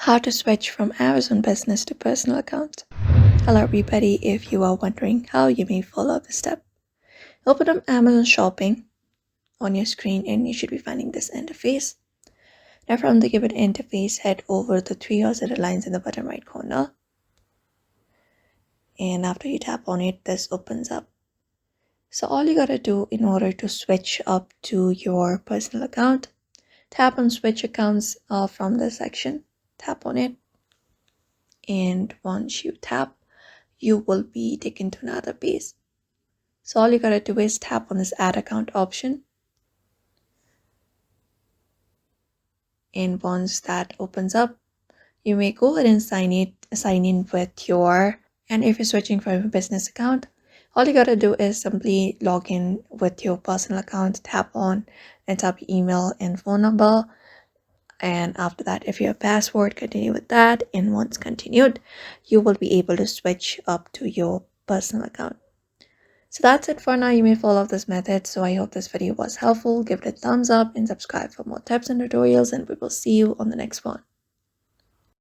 How to switch from Amazon Business to personal account. Hello everybody, if you are wondering how you may follow the step. Open up Amazon Shopping on your screen and you should be finding this interface. Now from the given interface, head over the three roseted lines in the bottom right corner. And after you tap on it, this opens up. So all you gotta do in order to switch up to your personal account, tap on switch accounts from this section, tap on it. And once you tap, you will be taken to another page. So all you gotta do is tap on this add account option. And once that opens up, you may go ahead and sign in with your, and if you're switching from a business account, all you gotta do is simply log in with your personal account, tap on and tap your email and phone number. And after that, if you have password, continue with that. And once continued, you will be able to switch up to your personal account. So that's it for now. You may follow this method. So I hope this video was helpful. Give it a thumbs up and subscribe for more tips and tutorials, and we will see you on the next one.